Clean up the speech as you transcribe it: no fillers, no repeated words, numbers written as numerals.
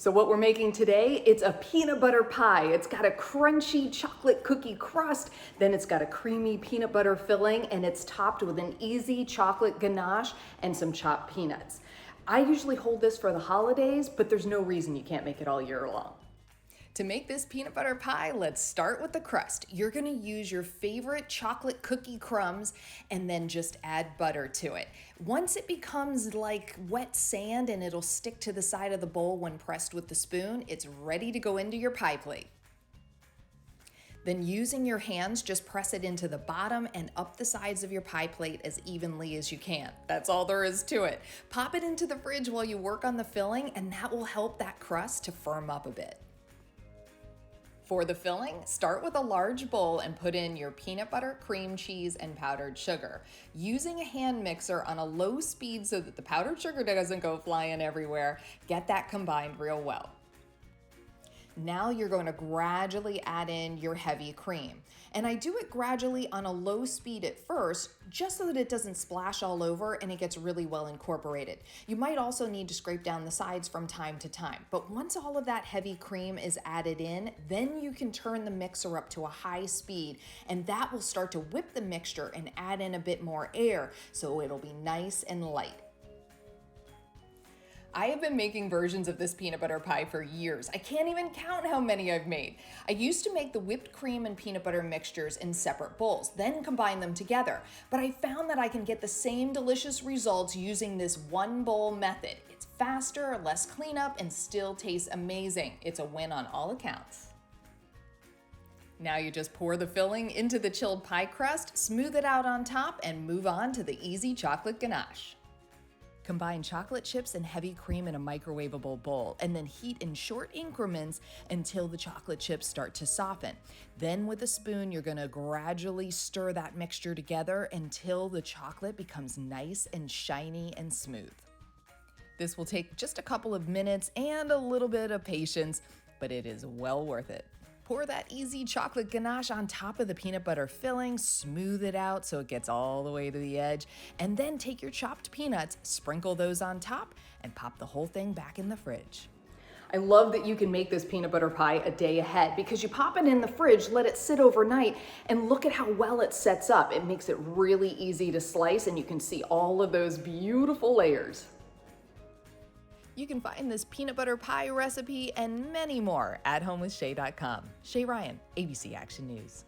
So what we're making today, it's a peanut butter pie. It's got a crunchy chocolate cookie crust, then it's got a creamy peanut butter filling, and it's topped with an easy chocolate ganache and some chopped peanuts. I usually hold this for the holidays, but there's no reason you can't make it all year long. To make this peanut butter pie, let's start with the crust. You're gonna use your favorite chocolate cookie crumbs and then just add butter to it. Once it becomes like wet sand and it'll stick to the side of the bowl when pressed with the spoon, it's ready to go into your pie plate. Then using your hands, just press it into the bottom and up the sides of your pie plate as evenly as you can. That's all there is to it. Pop it into the fridge while you work on the filling, and that will help that crust to firm up a bit. For the filling, start with a large bowl and put in your peanut butter, cream cheese, and powdered sugar. Using a hand mixer on a low speed so that the powdered sugar doesn't go flying everywhere, get that combined real well. Now you're going to gradually add in your heavy cream. And I do it gradually on a low speed at first, just so that it doesn't splash all over and it gets really well incorporated. You might also need to scrape down the sides from time to time. But once all of that heavy cream is added in, then you can turn the mixer up to a high speed, and that will start to whip the mixture and add in a bit more air, so it'll be nice and light. I have been making versions of this peanut butter pie for years. I can't even count how many I've made. I used to make the whipped cream and peanut butter mixtures in separate bowls, then combine them together. But I found that I can get the same delicious results using this one bowl method. It's faster, less cleanup, and still tastes amazing. It's a win on all accounts. Now you just pour the filling into the chilled pie crust, smooth it out on top, and move on to the easy chocolate ganache. Combine chocolate chips and heavy cream in a microwavable bowl and then heat in short increments until the chocolate chips start to soften. Then with a spoon, you're gonna gradually stir that mixture together until the chocolate becomes nice and shiny and smooth. This will take just a couple of minutes and a little bit of patience, but it is well worth it. Pour that easy chocolate ganache on top of the peanut butter filling, smooth it out so it gets all the way to the edge, and then take your chopped peanuts, sprinkle those on top, and pop the whole thing back in the fridge. I love that you can make this peanut butter pie a day ahead because you pop it in the fridge, let it sit overnight, and look at how well it sets up. It makes it really easy to slice, and you can see all of those beautiful layers. You can find this peanut butter pie recipe and many more at homewithshay.com. Shay Ryan, ABC Action News.